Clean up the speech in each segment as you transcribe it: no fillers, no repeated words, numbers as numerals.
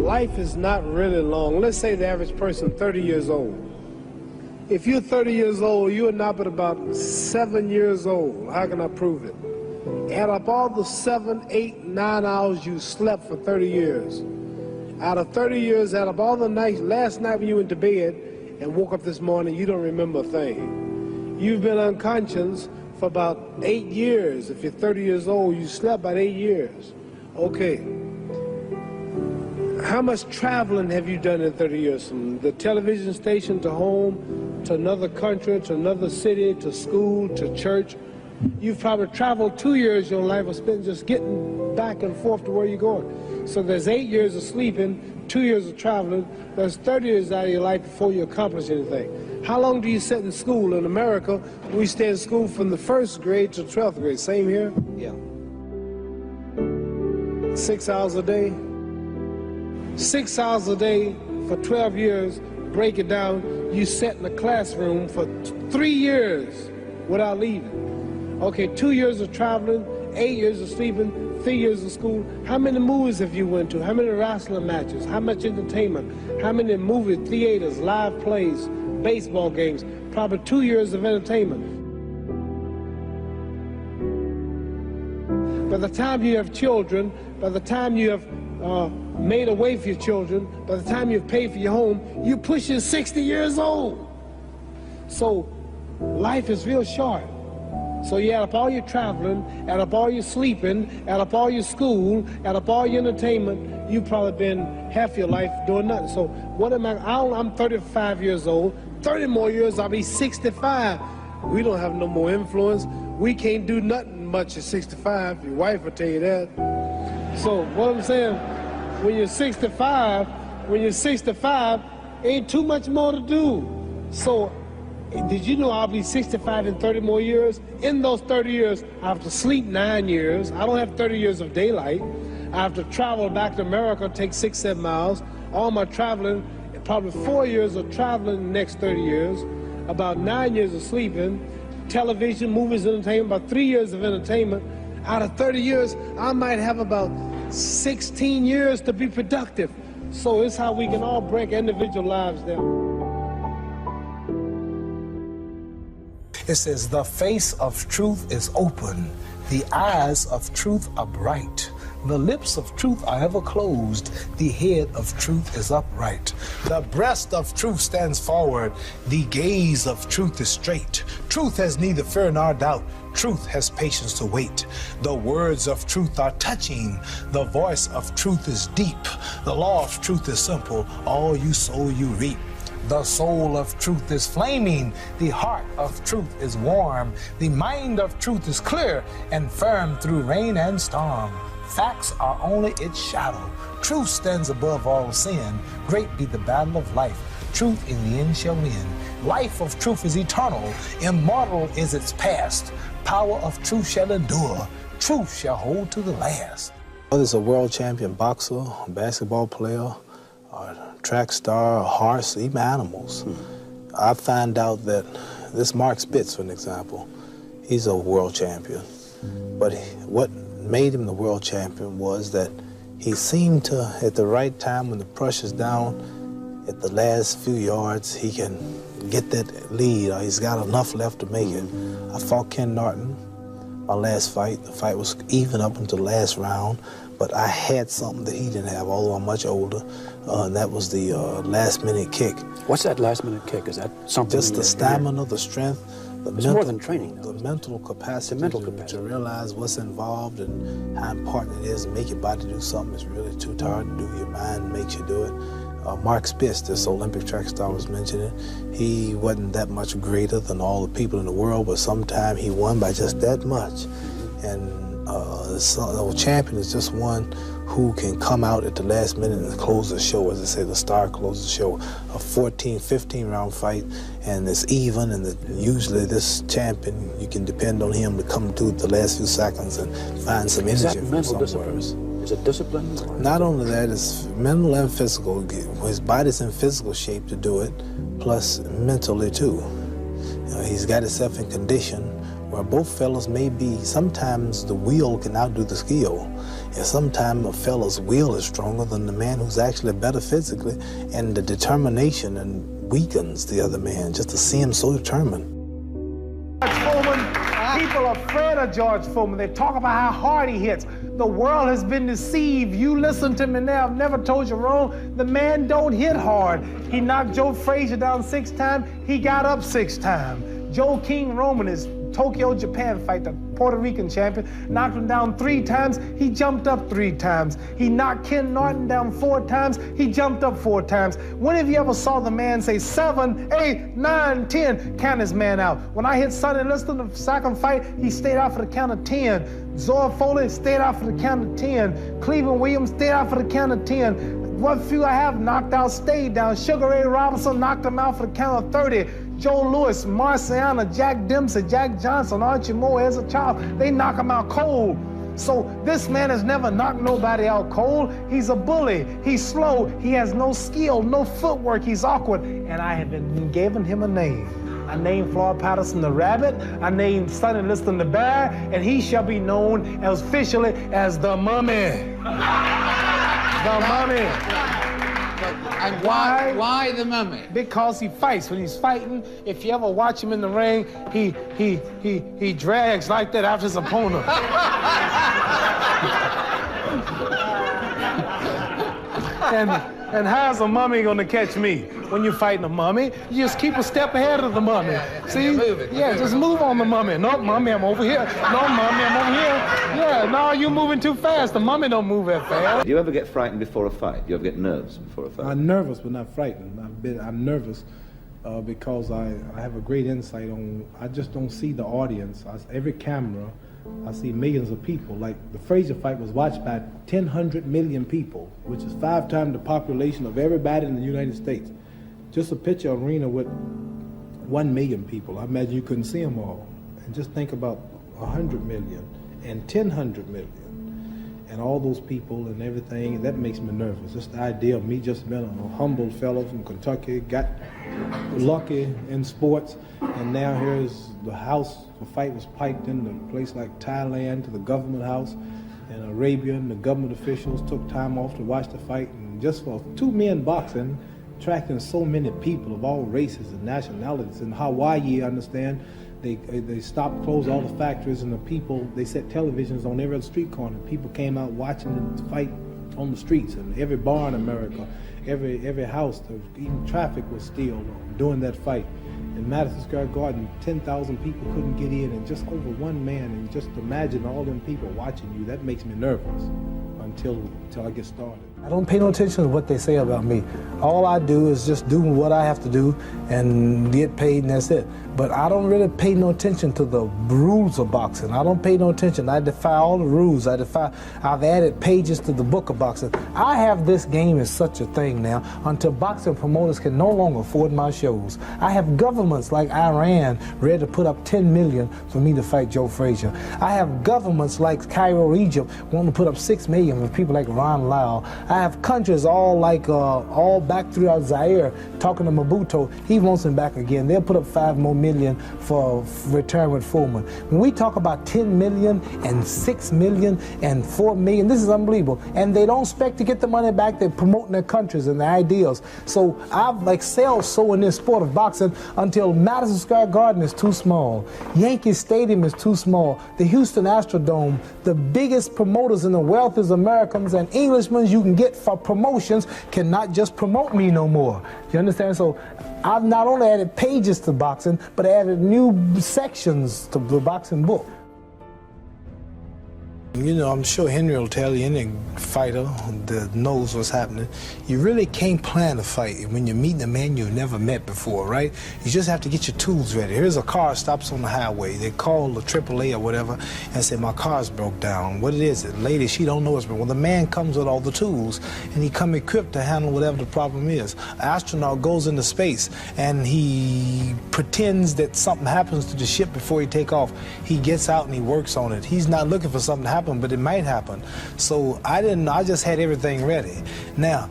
life is not really long. Let's say the average person 30 years old. If you're 30 years old, you are not but about 7 years old. How can I prove it? Add up all the 7, 8, 9 hours you slept for 30 years. Out of 30 years, add up all the nights, last night when you went to bed and woke up this morning, you don't remember a thing. You've been unconscious for about 8 years. If you're 30 years old, you slept about 8 years. Okay. How much traveling have you done in 30 years? From the television station to home, to another country, to another city, to school, to church. You've probably traveled 2 years of your life or spent just getting back and forth to where you're going. So there's 8 years of sleeping, 2 years of traveling. There's 30 years out of your life before you accomplish anything. How long do you sit in school? In America, we stay in school from the 1st grade to 12th grade. Same here? Yeah. 6 hours a day? 6 hours a day for 12 years, break it down, you sat in the classroom for 3 years without leaving. Okay, 2 years of traveling, 8 years of sleeping, 3 years of school. How many movies have you went to? How many wrestling matches? How much entertainment? How many movie theaters, live plays, baseball games? Probably 2 years of entertainment. By the time you have children, by the time you have made a way for your children, by the time you've paid for your home, you're pushing 60 years old. So life is real short. So you add up all your traveling, add up all your sleeping, add up all your school, add up all your entertainment, you've probably been half your life doing nothing. So what am I'm 35 years old, 30 more years I'll be 65. We don't have no more influence. We can't do nothing much at 65. Your wife will tell you that. So what I'm saying, when you're 65, ain't too much more to do. So did you know I'll be 65 in 30 more years? In those 30 years, I have to sleep 9 years. I don't have 30 years of daylight. I have to travel back to America, take 6, 7 miles. All my traveling, probably 4 years of traveling in the next 30 years, about 9 years of sleeping, television, movies, entertainment, about 3 years of entertainment. Out of 30 years, I might have about 16 years to be productive. So it's how we can all break individual lives down. It says, the face of truth is open, the eyes of truth are bright, the lips of truth are ever closed, the head of truth is upright. The breast of truth stands forward, the gaze of truth is straight. Truth has neither fear nor doubt, truth has patience to wait. The words of truth are touching, the voice of truth is deep. The law of truth is simple, all you sow you reap. The soul of truth is flaming, the heart of truth is warm, the mind of truth is clear and firm through rain and storm. Facts are only its shadow, truth stands above all sin, great be the battle of life, truth in the end shall win. Life of truth is eternal, immortal is its past, power of truth shall endure, truth shall hold to the last. Whether it's a world champion boxer, a basketball player, a track star, a horse, even animals. I find out that this Mark Spitz, for an example, he's a world champion. But what made him the world champion was that he seemed to, at the right time when the pressure's down, at the last few yards, he can get that lead, or he's got enough left to make it. I fought Ken Norton, my last fight. The fight was even up until the last round, but I had something that he didn't have, although I'm much older, and that was the last-minute kick. What's that last-minute kick? Is that something? Just the stamina, the strength, it's more than training, though. The mental capacity, to realize what's involved and how important it is to make your body do something that's really too tired to do. Your mind makes you do it. Mark Spitz, this Olympic track star was mentioning, he wasn't that much greater than all the people in the world, but sometimes he won by just that much. And a champion is just one who can come out at the last minute and close the show. As I say, the star closes the show. A 14, 15 round fight, and it's even, and usually this champion, you can depend on him to come through the last few seconds and find some energy. Is that mental discipline? Is it discipline? Not only that, it's mental and physical. His body's in physical shape to do it, plus mentally too. He's got himself in condition where both fellas may be, sometimes the will can outdo the skill. And sometimes a fella's will is stronger than the man who's actually better physically, and the determination and weakens the other man just to see him so determined. People are afraid of George Foreman. They talk about how hard he hits. The world has been deceived. You listen to me now. I've never told you wrong. The man don't hit hard. He knocked Joe Frazier down 6 times. He got up 6 times. Joe King Roman is Tokyo, Japan fight, the Puerto Rican champion, knocked him down 3 times, he jumped up 3 times. He knocked Ken Norton down 4 times, he jumped up 4 times. When have you ever saw the man say 7, 8, 9, 10, count his man out? When I hit Sonny Liston the second fight, he stayed out for the count of 10. Zora Foley stayed out for the count of 10. Cleveland Williams stayed out for the count of 10. What few I have knocked out stayed down. Sugar Ray Robinson knocked him out for the count of 30. Joe Louis, Marciana, Jack Dempsey, Jack Johnson, Archie Moore as a child, they knock him out cold. So this man has never knocked nobody out cold. He's a bully. He's slow. He has no skill, no footwork. He's awkward. And I have been giving him a name. I named Floyd Patterson the Rabbit. I named Sonny Liston the Bear. And he shall be known as officially as the Mummy. The Mummy. And why the Mummy? Because he fights. When he's fighting, if you ever watch him in the ring, he drags like that after his opponent. And how's a mummy gonna catch me? When you're fighting a mummy, you just keep a step ahead of the mummy. See? Yeah, just move on the mummy. No, mummy, I'm over here. No, mummy, I'm over here. Yeah, no, you're moving too fast. The mummy don't move that fast. Do you ever get frightened before a fight? Do you ever get nervous before a fight? I'm nervous, but not frightened. I'm nervous because I have a great insight on. I just don't see the audience. Every camera, I see millions of people. Like the Frazier fight was watched by 100 million people, which is 5 times the population of everybody in the United States. Just a picture arena with 1 million people. I imagine you couldn't see them all. And just think about 100 million and 100 million. And all those people and everything, that makes me nervous. Just the idea of me just being a humble fellow from Kentucky, got lucky in sports, and now here's the fight was piped into a place like Thailand, to the government house in Arabia, and the government officials took time off to watch the fight. And just for 2 men boxing, attracting so many people of all races and nationalities. In Hawaii, I understand, they stopped, closed all the factories, and the people, they set televisions on every other street corner. People came out watching the fight on the streets, and every bar in America, every house, even traffic was still during that fight. In Madison Square Garden, 10,000 people couldn't get in, and just over 1 man, and just imagine all them people watching you, that makes me nervous until I get started. I don't pay no attention to what they say about me. All I do is just do what I have to do and get paid, and that's it. But I don't really pay no attention to the rules of boxing. I don't pay no attention. I defy all the rules. I've added pages to the book of boxing. I have this game as such a thing now until boxing promoters can no longer afford my shows. I have governments like Iran ready to put up $10 million for me to fight Joe Frazier. I have governments like Cairo, Egypt, wanting to put up $6 million with people like Ron Lau. I have countries all back throughout Zaire talking to Mobutu. He wants him back again. They'll put up $5 more million for return with Foreman. When we talk about 10 million and 6 million and 4 million, this is unbelievable. And they don't expect to get the money back. They're promoting their countries and their ideals. So I've excelled so in this sport of boxing until Madison Square Garden is too small. Yankee Stadium is too small. The Houston Astrodome, the biggest promoters in the wealthiest Americans and Englishmen you can get for promotions cannot just promote me no more. You understand? So I've not only added pages to boxing, but added new sections to the boxing book. You know, I'm sure Henry will tell you, any fighter that knows what's happening, you really can't plan a fight when you're meeting a man you've never met before, right? You just have to get your tools ready. Here's a car stops on the highway. They call the AAA or whatever and say, my car's broke down. What is it? Lady, she don't know it's broke. Well, the man comes with all the tools, and he come equipped to handle whatever the problem is. An astronaut goes into space, and he pretends that something happens to the ship before he take off. He gets out and he works on it. He's not looking for something to happen, but it might happen. So I just had everything ready. Now,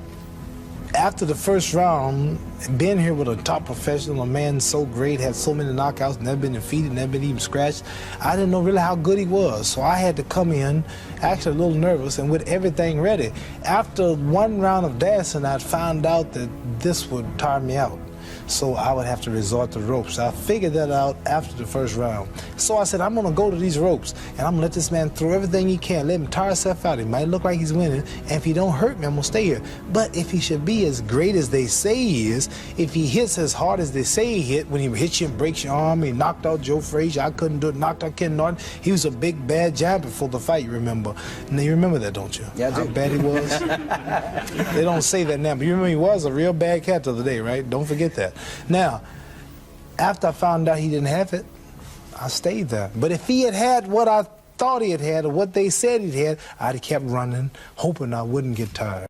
after the first round, being here with a top professional, a man so great, had so many knockouts, never been defeated, never been even scratched, I didn't know really how good he was. So I had to come in, actually a little nervous, and with everything ready. After one round of dancing, I found out that this would tire me out. So I would have to resort to ropes. I figured that out after the first round. So I said, I'm gonna go to these ropes and I'm gonna let this man throw everything he can, let him tire himself out. He might look like he's winning, and if he don't hurt me, I'm gonna stay here. But if he should be as great as they say he is, if he hits as hard as they say he hit, when he hits you and breaks your arm, he knocked out Joe Frazier, I couldn't do it, knocked out Ken Norton. He was a big bad giant before the fight, you remember. Now you remember that, don't you? Yeah, I do. How bad he was? They don't say that now, but you remember he was a real bad cat the other day, right? Don't forget that. Now, after I found out he didn't have it, I stayed there. But if he had had what I thought he had had or what they said he had, I'd have kept running, hoping I wouldn't get tired.